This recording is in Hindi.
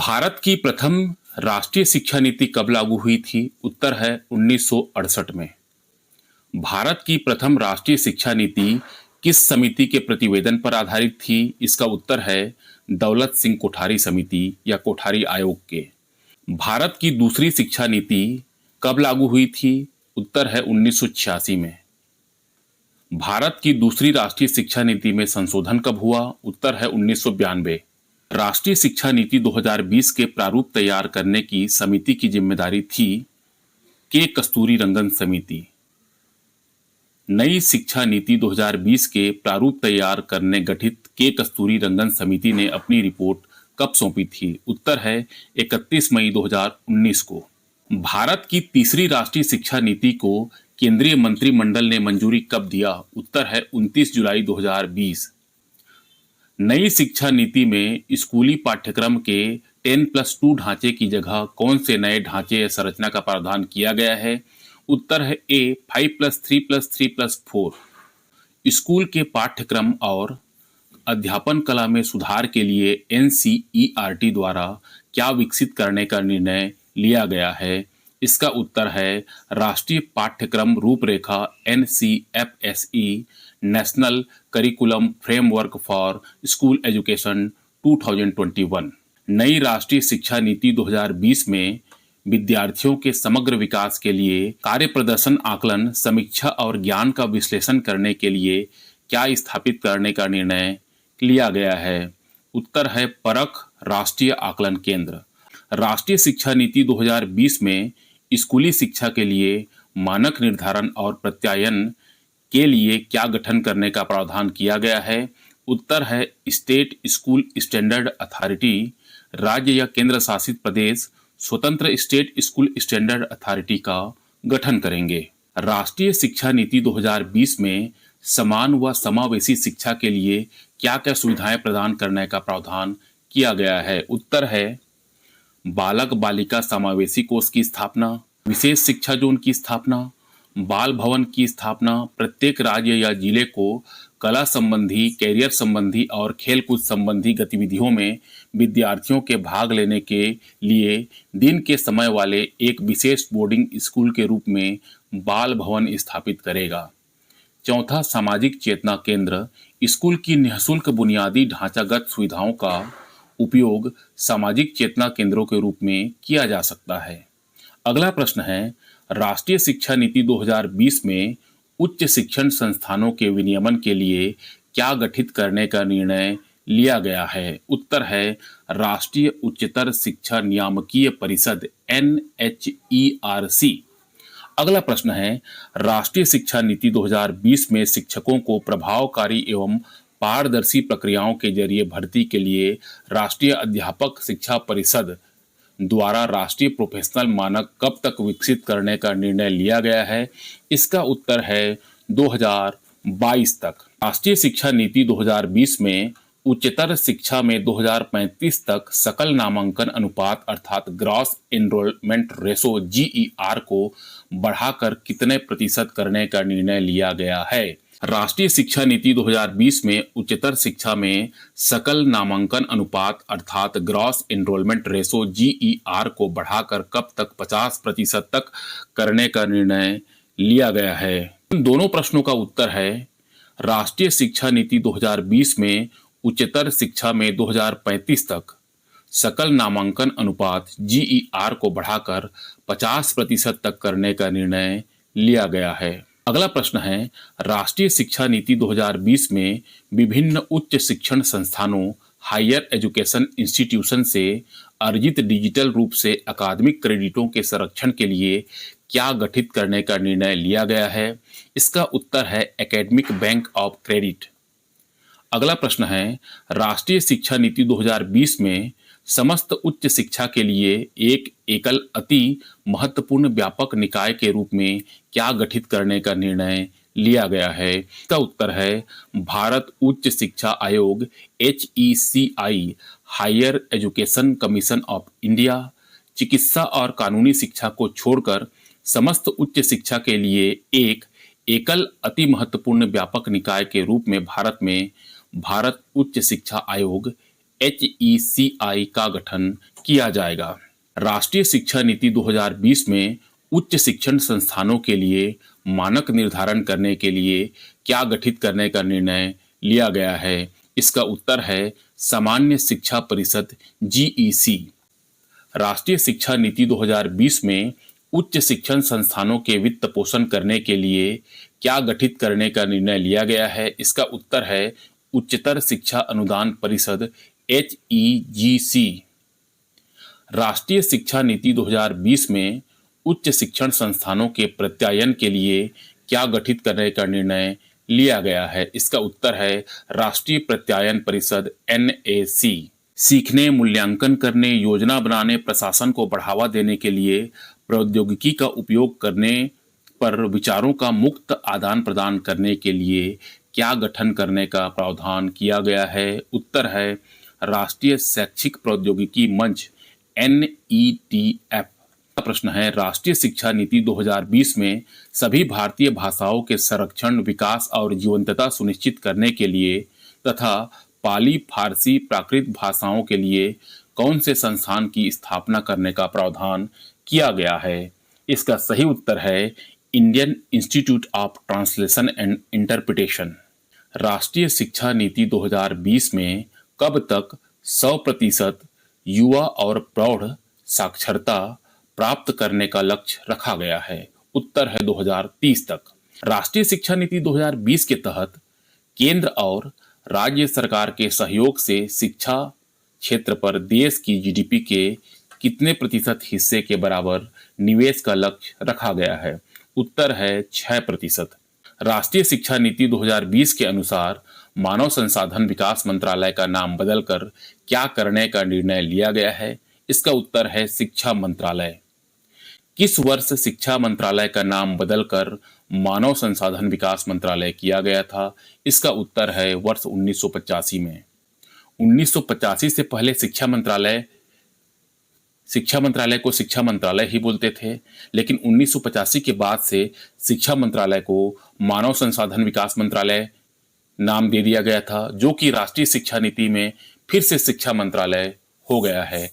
भारत की प्रथम राष्ट्रीय शिक्षा नीति कब लागू हुई थी? उत्तर है 1968 में। भारत की प्रथम राष्ट्रीय शिक्षा नीति किस समिति के प्रतिवेदन पर आधारित थी? इसका उत्तर है दौलत सिंह कोठारी समिति या कोठारी आयोग के। भारत की दूसरी शिक्षा नीति कब लागू हुई थी? उत्तर है 1986 में। भारत की दूसरी राष्ट्रीय शिक्षा नीति में संशोधन कब हुआ? उत्तर है 1992। राष्ट्रीय शिक्षा नीति 2020 के प्रारूप तैयार करने की समिति की जिम्मेदारी थी के कस्तूरीरंगन समिति। नई शिक्षा नीति 2020 के प्रारूप तैयार करने गठित के कस्तूरीरंगन समिति ने अपनी रिपोर्ट कब सौंपी थी? उत्तर है 31 मई 2019 को। भारत की तीसरी राष्ट्रीय शिक्षा नीति को केंद्रीय मंत्रिमंडल ने मंजूरी कब दिया? उत्तर है 29 जुलाई 2020। नई शिक्षा नीति में स्कूली पाठ्यक्रम के 10+2 ढांचे की जगह कौन से नए ढांचे या संरचना का प्रावधान किया गया है? उत्तर है ए 5+3+3+4। स्कूल के पाठ्यक्रम और अध्यापन कला में सुधार के लिए NCERT द्वारा क्या विकसित करने का निर्णय लिया गया है? इसका उत्तर है राष्ट्रीय पाठ्यक्रम रूपरेखा NCFSE national curriculum framework for school education 2021। नई राष्ट्रीय शिक्षा नीति 2020 में विद्यार्थियों के समग्र विकास के लिए कार्य प्रदर्शन आकलन, समीक्षा और ज्ञान का विश्लेषण करने के लिए क्या स्थापित करने का निर्णय लिया गया है? उत्तर है परख राष्ट्रीय आकलन केंद्र। राष्ट्रीय शिक्षा नीति 2020 में स्कूली शिक्षा के लिए मानक निर्धारण और प्रत्यायन के लिए क्या गठन करने का प्रावधान किया गया है? उत्तर है स्टेट स्कूल स्टैंडर्ड अथॉरिटी। राज्य या केंद्र शासित प्रदेश स्वतंत्र स्टेट स्कूल स्टैंडर्ड अथॉरिटी का गठन करेंगे। राष्ट्रीय शिक्षा नीति 2020 में समान व समावेशी शिक्षा के लिए क्या क्या सुविधाएं प्रदान करने का प्रावधान किया गया है? उत्तर है बालक बालिका समावेशी कोष की स्थापना, विशेष शिक्षा जोन की स्थापना, बाल भवन की स्थापना, प्रत्येक राज्य या जिले को कला संबंधी, कैरियर संबंधी और खेलकूद संबंधी गतिविधियों में विद्यार्थियों के भाग लेने के लिए दिन के समय वाले एक विशेष बोर्डिंग स्कूल के रूप में बाल भवन स्थापित करेगा। चौथा, सामाजिक चेतना केंद्र। स्कूल की निःशुल्क बुनियादी ढांचागत सुविधाओं का उपयोग सामाजिक चेतना केंद्रों के रूप में किया जा सकता है। अगला प्रश्न है, राष्ट्रीय शिक्षा नीति 2020 में उच्च शिक्षण संस्थानों के विनियमन के लिए क्या गठित करने का निर्णय लिया गया है? उत्तर है राष्ट्रीय उच्चतर शिक्षा नियामकीय परिषद NHERC। अगला प्रश्न है, राष्ट्रीय शिक्षा नीति 2020 में शिक्षकों को प्रभावकारी एवं पारदर्शी प्रक्रियाओं के जरिए भर्ती के लिए राष्ट्रीय अध्यापक शिक्षा परिषद द्वारा राष्ट्रीय प्रोफेशनल मानक कब तक विकसित करने का निर्णय लिया गया है? इसका उत्तर है 2022 तक। राष्ट्रीय शिक्षा नीति 2020 में उच्चतर शिक्षा में 2035 तक सकल नामांकन अनुपात अर्थात ग्रॉस एनरोलमेंट रेशो GER को बढ़ाकर कितने प्रतिशत करने का निर्णय लिया गया है? राष्ट्रीय शिक्षा नीति 2020 में उच्चतर शिक्षा में सकल नामांकन अनुपात अर्थात ग्रॉस एनरोलमेंट रेशो GER को बढ़ाकर कब तक 50% तक करने का निर्णय लिया गया है? इन दोनों प्रश्नों का उत्तर है राष्ट्रीय शिक्षा नीति 2020 में उच्चतर शिक्षा में 2035 तक सकल नामांकन अनुपात GER को बढ़ाकर 50% तक करने का निर्णय लिया गया है। अगला प्रश्न है, राष्ट्रीय शिक्षा नीति 2020 में विभिन्न उच्च शिक्षण संस्थानों हायर एजुकेशन इंस्टीट्यूशन से अर्जित डिजिटल रूप से अकादमिक क्रेडिटों के संरक्षण के लिए क्या गठित करने का निर्णय लिया गया है? इसका उत्तर है एकेडमिक बैंक ऑफ क्रेडिट। अगला प्रश्न है, राष्ट्रीय शिक्षा नीति 2020 में समस्त उच्च शिक्षा के लिए एक एकल अति महत्वपूर्ण व्यापक निकाय के रूप में क्या गठित करने का निर्णय लिया गया है? इसका उत्तर है भारत उच्च शिक्षा आयोग HECI। Higher education commission of India चिकित्सा और कानूनी शिक्षा को छोड़कर समस्त उच्च शिक्षा के लिए एक एकल अति महत्वपूर्ण व्यापक निकाय के रूप में भारत में भारत उच्च शिक्षा आयोग HECI का गठन किया जाएगा। राष्ट्रीय शिक्षा नीति 2020 में उच्च शिक्षण संस्थानों के लिए मानक निर्धारण करने के लिए क्या गठित करने का निर्णय लिया गया है? इसका उत्तर है सामान्य शिक्षा परिषद GEC। राष्ट्रीय शिक्षा नीति 2020 में उच्च शिक्षण संस्थानों के वित्त पोषण करने के लिए क्या गठित करने का निर्णय लिया गया है? इसका उत्तर है उच्चतर शिक्षा अनुदान परिषद HEGC। राष्ट्रीय शिक्षा नीति 2020 में उच्च शिक्षण संस्थानों के प्रत्यायन के लिए क्या गठित करने का निर्णय लिया गया है? इसका उत्तर है राष्ट्रीय प्रत्यायन परिषद NAC। सीखने, मूल्यांकन करने, योजना बनाने, प्रशासन को बढ़ावा देने के लिए प्रौद्योगिकी का उपयोग करने पर विचारों का मुक्त आदान प्रदान करने के लिए क्या गठन करने का प्रावधान किया गया है? उत्तर है राष्ट्रीय शैक्षिक प्रौद्योगिकी मंच NETF। प्रश्न है राष्ट्रीय शिक्षा नीति 2020 में सभी भारतीय भाषाओं के संरक्षण, विकास और जीवंतता सुनिश्चित करने के लिए तथा पाली, फारसी, प्राकृत भाषाओं के लिए कौन से संस्थान की स्थापना करने का प्रावधान किया गया है? इसका सही उत्तर है Indian institute of translation and interpretation. राष्ट्रीय शिक्षा नीति 2020 में कब तक 100% युवा और प्रौढ़ साक्षरता प्राप्त करने का लक्ष्य रखा गया है? उत्तर है 2030 तक। राष्ट्रीय शिक्षा नीति 2020 के तहत केंद्र और राज्य सरकार के सहयोग से शिक्षा क्षेत्र पर देश की GDP के कितने प्रतिशत हिस्से के बराबर निवेश का लक्ष्य रखा गया है? उत्तर है 6%। राष्ट्रीय शिक्षा नीति 2020 के अनुसार मानव संसाधन विकास मंत्रालय का नाम बदलकर क्या करने का निर्णय लिया गया है? इसका उत्तर है शिक्षा मंत्रालय। किस वर्ष शिक्षा मंत्रालय का नाम बदलकर मानव संसाधन विकास मंत्रालय किया गया था? इसका उत्तर है वर्ष 1985 में। 1985 से पहले शिक्षा मंत्रालय को शिक्षा मंत्रालय ही बोलते थे, लेकिन 1985 के बाद से शिक्षा मंत्रालय को मानव संसाधन विकास मंत्रालय नाम दे दिया गया था, जो कि राष्ट्रीय शिक्षा नीति में फिर से शिक्षा मंत्रालय हो गया है।